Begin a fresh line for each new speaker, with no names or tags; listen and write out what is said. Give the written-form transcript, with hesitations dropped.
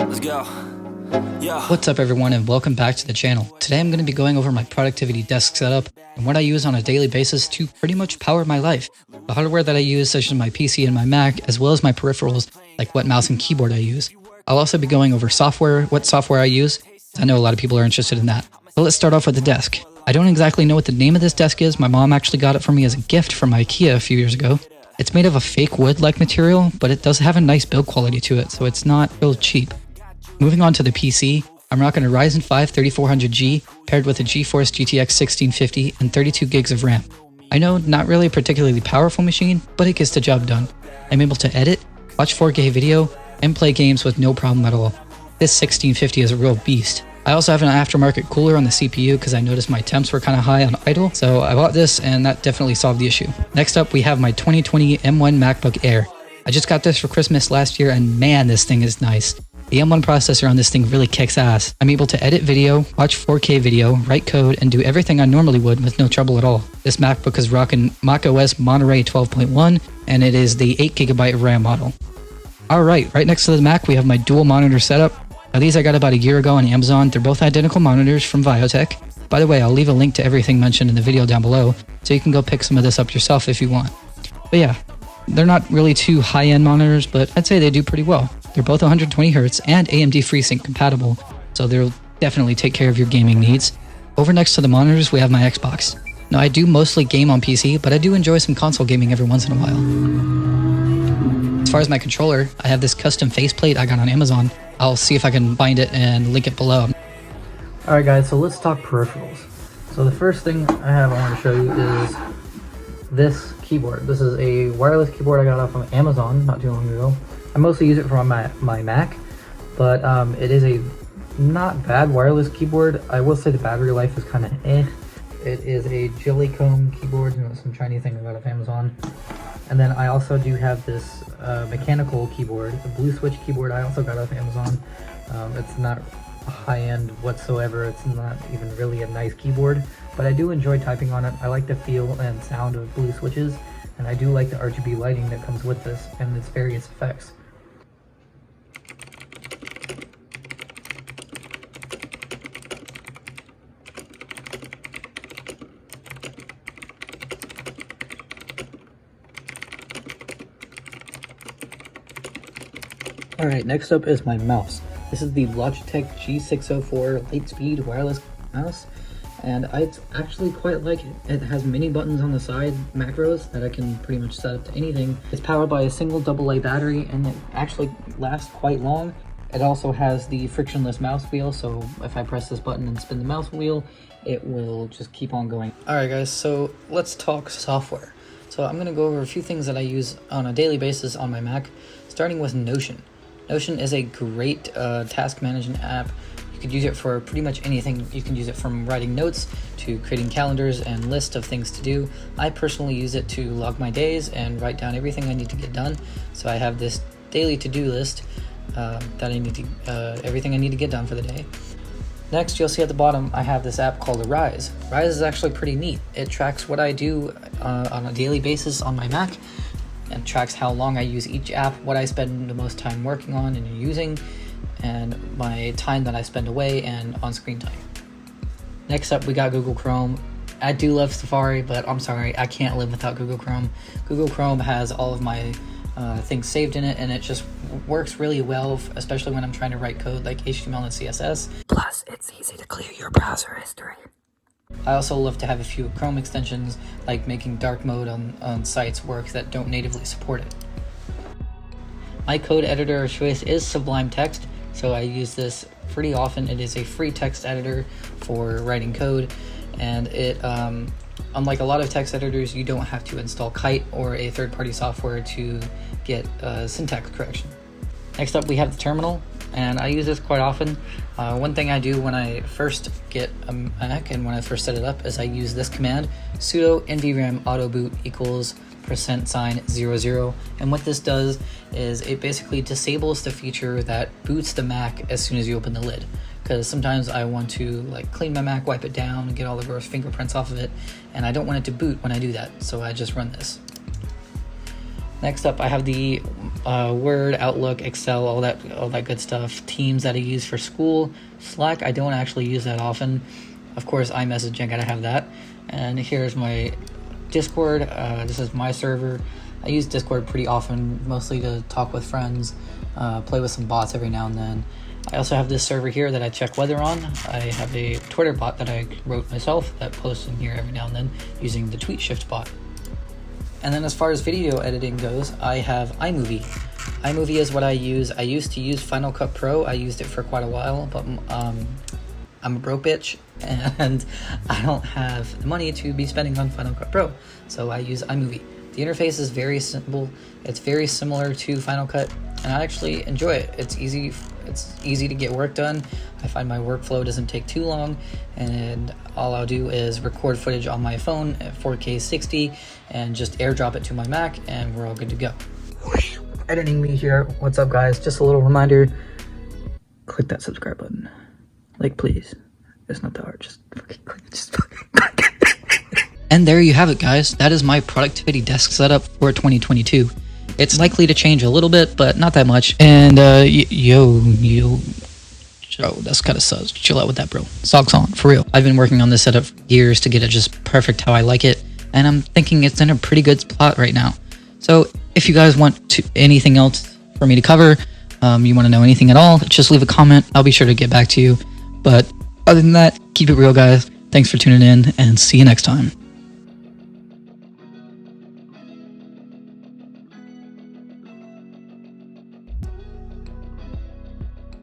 Let's go. Yeah.
What's up everyone and welcome back to the channel. Today I'm going to be going over my productivity desk setup and what I use on a daily basis to pretty much power my life. The hardware that I use, such as my PC and my Mac, as well as my peripherals like what mouse and keyboard I use. I'll also be going over software, what software I use. I know a lot of people are interested in that. But let's start off with the desk. I don't exactly know what the name of this desk is. My mom actually got it for me as a gift from IKEA a few years ago. It's made of a fake wood-like material, but it does have a nice build quality to it, so it's not real cheap. Moving on to the PC, I'm rocking a Ryzen 5 3400G paired with a GeForce GTX 1650 and 32 gigs of RAM. I know, not really a particularly powerful machine, but it gets the job done. I'm able to edit, watch 4K video, and play games with no problem at all. This 1650 is a real beast. I also have an aftermarket cooler on the CPU because I noticed my temps were kind of high on idle, so I bought this and that definitely solved the issue. Next up, we have my 2020 M1 MacBook Air. I just got this for Christmas last year and man, this thing is nice. The M1 processor on this thing really kicks ass. I'm able to edit video, watch 4K video, write code, and do everything I normally would with no trouble at all. This MacBook is rocking macOS Monterey 12.1 and it is the 8GB RAM model. Alright, right next to the Mac we have my dual monitor setup. Now these I got about a year ago on Amazon. They're both identical monitors from Viotech. By the way, I'll leave a link to everything mentioned in the video down below, so you can go pick some of this up yourself if you want. But yeah, they're not really too high-end monitors, but I'd say they do pretty well. They're both 120Hz and AMD FreeSync compatible, so they'll definitely take care of your gaming needs. Over next to the monitors, we have my Xbox. Now I do mostly game on PC, but I do enjoy some console gaming every once in a while. As far as my controller, I have this custom faceplate I got on Amazon. I'll see if I can find it and link it below.
Alright guys, so let's talk peripherals. So the first thing I want to show you is this keyboard. This is a wireless keyboard I got off of Amazon not too long ago. I mostly use it for my Mac, but it is a not bad wireless keyboard. I will say the battery life is kind of eh. It is a jellycomb keyboard, you know, some Chinese thing I got off Amazon. And then I also do have this mechanical keyboard, a blue switch keyboard I also got off Amazon. It's not high-end whatsoever. It's not even really a nice keyboard, but I do enjoy typing on it. I like the feel and sound of blue switches, and I do like the RGB lighting that comes with this and its various effects. Alright, next up is my mouse. This is the Logitech G604 Lightspeed wireless mouse, and I actually quite like it. It has many buttons on the side, macros, that I can pretty much set up to anything. It's powered by a single AA battery, and it actually lasts quite long. It also has the frictionless mouse wheel, so if I press this button and spin the mouse wheel, it will just keep on going. Alright guys, so let's talk software. So I'm going to go over a few things that I use on a daily basis on my Mac, starting with Notion. Notion is a great task management app. You could use it for pretty much anything. You can use it from writing notes to creating calendars and lists of things to do. I personally use it to log my days and write down everything I need to get done. So I have this daily to-do list that I need to, everything I need to get done for the day. Next, you'll see at the bottom, I have this app called Rise. Rise is actually pretty neat. It tracks what I do on a daily basis on my Mac, and tracks how long I use each app, what I spend the most time working on and using, and my time that I spend away and on screen time. Next up, we got Google Chrome. I do love Safari, but I'm sorry, I can't live without Google Chrome. Google Chrome has all of my things saved in it, and it just works really well, especially when I'm trying to write code like HTML and CSS.
Plus, it's easy to clear your browser history.
I also love to have a few Chrome extensions, like making dark mode on sites work that don't natively support it. My code editor of choice is Sublime Text, so I use this pretty often. It is a free text editor for writing code, and it, unlike a lot of text editors, you don't have to install Kite or a third-party software to get syntax correction. Next up, we have the terminal, and I use this quite often. One thing I do when I first get a Mac and when I first set it up is I use this command, sudo nvram autoboot equals %00, and what this does is it basically disables the feature that boots the Mac as soon as you open the lid. Because sometimes I want to like clean my Mac, wipe it down, and get all the gross fingerprints off of it, and I don't want it to boot when I do that, so I just run this. Next up, I have the Word, Outlook, Excel, all that good stuff. Teams that I use for school. Slack, I don't actually use that often. Of course, iMessage, I gotta have that. And here's my Discord. This is my server. I use Discord pretty often, mostly to talk with friends, play with some bots every now and then. I also have this server here that I check weather on. I have a Twitter bot that I wrote myself that posts in here every now and then using the TweetShift bot. And then as far as video editing goes, I have iMovie. iMovie is what I use. I used to use Final Cut Pro. I used it for quite a while, but I'm a broke bitch and I don't have the money to be spending on Final Cut Pro, so I use iMovie. The interface is very simple. It's very similar to Final Cut, and I actually enjoy it. It's easy to get work done. I find my workflow doesn't take too long, and all I'll do is record footage on my phone at 4K 60 and just airdrop it to my Mac, and we're all good to go. Editing me here. What's up, guys? Just a little reminder, click that subscribe button. Like, please. It's not that hard. Just fucking click.
And there you have it, guys. That is my productivity desk setup for 2022. It's likely to change a little bit, but not that much. And yo, that's kind of sus. Chill out with that, bro. Socks on, for real. I've been working on this setup for years to get it just perfect how I like it, and I'm thinking it's in a pretty good spot right now. So if you guys want anything else for me to cover, you want to know anything at all, just leave a comment. I'll be sure to get back to you. But other than that, keep it real, guys. Thanks for tuning in, and see you next time.